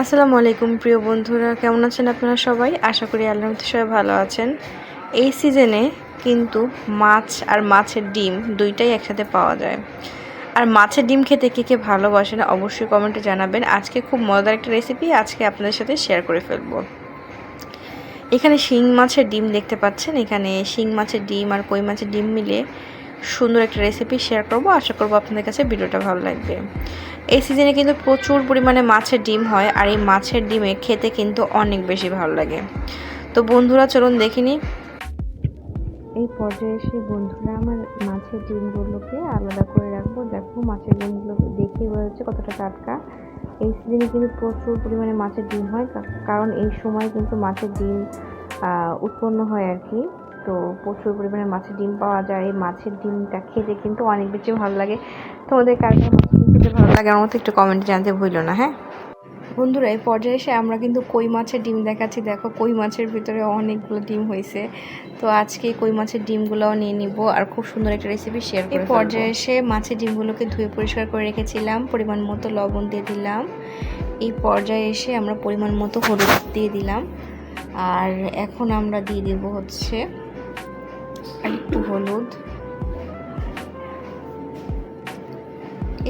আসসালামু আলাইকুম প্রিয় বন্ধুরা, কেমন আছেন আপনারা সবাই? আশা করি আল্লাহর রহমতে সবাই ভালো আছেন। এই সিজনে কিন্তু মাছ আর মাছের ডিম দুইটাই একসাথে পাওয়া যায়। আর মাছের ডিম খেতে কে ভালোবাসেন অবশ্যই কমেন্টে জানাবেন। আজকে খুব মজাদার একটা রেসিপি আজকে আপনাদের সাথে শেয়ার করে ফেলবো। এখানে শিং মাছের ডিম দেখতে পাচ্ছেন। এখানে শিং মাছের ডিম আর কই মাছের ডিম মিলে সুন্দর একটা রেসিপি শেয়ার করব। আশা করব আপনাদের কাছে ভিডিওটা ভালো লাগবে। এই সিজনে কিন্তু প্রচুর পরিমাণে মাছের ডিম হয়, আর এই মাছের ডিমে খেতে কিন্তু অনেক বেশি ভালো লাগে। তো বন্ধুরা চলুন দেখিনি। এই পর্যায়ে এসে বন্ধুরা আমার মাছের ডিমগুলোকে আলাদা করে রাখবো। দেখো মাছের ডিমগুলো দেখে বোঝা যাচ্ছে কতটা টাটকা। এই সিজনে কিন্তু প্রচুর পরিমাণে মাছের ডিম হয়, কারণ এই সময় কিন্তু মাছের ডিম উৎপন্ন হয় আর কি। তো প্রচুর পরিমাণে মাছের ডিম পাওয়া যায়। এই মাছের ডিমটা খেতে কিন্তু অনেক বেশি ভালো লাগে। তোমাদের কার কার মাছের ডিম খেতে ভালো লাগে আমার মতো একটু কমেন্টে জানতে ভুলো না। হ্যাঁ বন্ধুরা, এই পর্যায়ে এসে আমরা কিন্তু কই মাছের ডিম দেখাচ্ছি। দেখো কই মাছের ভিতরে অনেকগুলো ডিম হয়েছে। তো আজকে কই মাছের ডিমগুলোও নিয়ে নিব আর খুব সুন্দর একটা রেসিপি শেয়ার করব। এই পর্যায়ে এসে মাছের ডিমগুলোকে ধুয়ে পরিষ্কার করে রেখেছিলাম, পরিমাণ মতো লবণ দিয়ে দিলাম। এই পর্যায়ে এসে আমরা পরিমাণ মতো হলুদ দিয়ে দিলাম। আর এখন আমরা দিয়ে দেব হচ্ছে একটু হলুদ।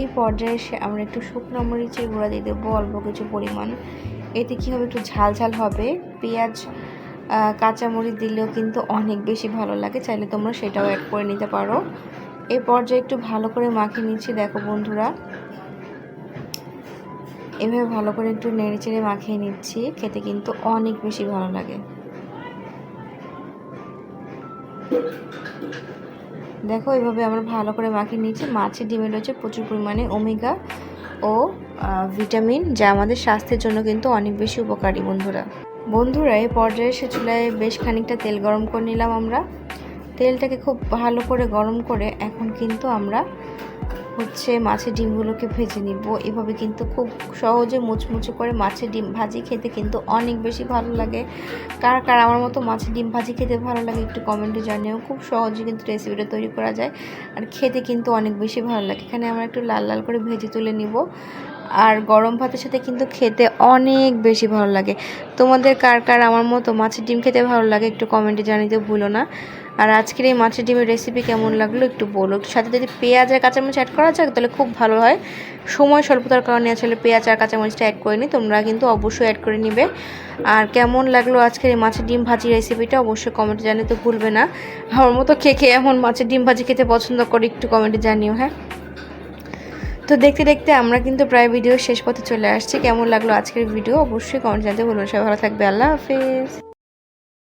এই পর্যায়ে এসে আমরা একটু শুকনো মরিচের গুঁড়া দিয়ে দেবো অল্প কিছু পরিমাণ। এতে কী হবে, একটু ঝাল ঝাল হবে। পেঁয়াজ কাঁচামরিচ দিলেও কিন্তু অনেক বেশি ভালো লাগে, চাইলে তোমরা সেটাও অ্যাড করে নিতে পারো। এই পর্যায়ে একটু ভালো করে মাখিয়ে নিচ্ছি। দেখো বন্ধুরা, এভাবে ভালো করে একটু নেড়ে চেড়ে মাখিয়ে নিচ্ছি, খেতে কিন্তু অনেক বেশি ভালো লাগে। দেখো এইভাবে আমরা ভালো করে মাখিয়ে নিচ্ছি। মাছের ডিমে রয়েছে প্রচুর পরিমাণে ওমেগা ও ভিটামিন, যা আমাদের স্বাস্থ্যের জন্য কিন্তু অনেক বেশি উপকারী। বন্ধুরা এই পর্যায়ে সে চুলায় বেশ খানিকটা তেল গরম করে নিলাম আমরা। তেলটাকে খুব ভালো করে গরম করে এখন কিন্তু আমরা মাছের ডিমগুলোকে ভেজে নিব। এভাবে কিন্তু খুব সহজে মুচমুচে করে মাছের ডিম ভাজি খেতে কিন্তু অনেক বেশি ভালো লাগে। কার কার আমার মতো মাছের ডিম ভাজি খেতে ভালো লাগে একটু কমেন্টে জানিও। খুব সহজে কিন্তু রেসিপিটা তৈরি করা যায় আর খেতে কিন্তু অনেক বেশি ভালো লাগে। এখানে আমরা একটু লাল লাল করে ভেজে তুলে নিব, আর গরম ভাতের সাথে কিন্তু খেতে অনেক বেশি ভালো লাগে। তোমাদের কার কার আমার মতো মাছের ডিম খেতে ভালো লাগে একটু কমেন্টে জানিতে ভুলো না। আর আজকের এই মাছের ডিমের রেসিপি কেমন লাগলো একটু বলো। সাথে যদি পেঁয়াজ আর কাঁচামরিচ অ্যাড করা যায় তাহলে খুব ভালো হয়। সময় স্বল্পতার কারণে আসলে পেঁয়াজ আর কাঁচামরিচটা অ্যাড করে নিই, তোমরা কিন্তু অবশ্যই অ্যাড করে নিবে। আর কেমন লাগলো আজকের এই মাছের ডিম ভাজি রেসিপিটা অবশ্যই কমেন্টে জানাতে ভুলবে না। আমার মতো কে এমন মাছের ডিম ভাজি খেতে পছন্দ করে একটু কমেন্টে জানিও। হ্যাঁ, তো দেখতে দেখতে আমরা কিন্তু প্রায় ভিডিও শেষ পথে চলে আসছি। কেমন লাগলো আজকের ভিডিও অবশ্যই কমেন্ট জানাতে ভুলবেন না। সবাই ভালো থাকবে। আল্লাহ হাফেজ।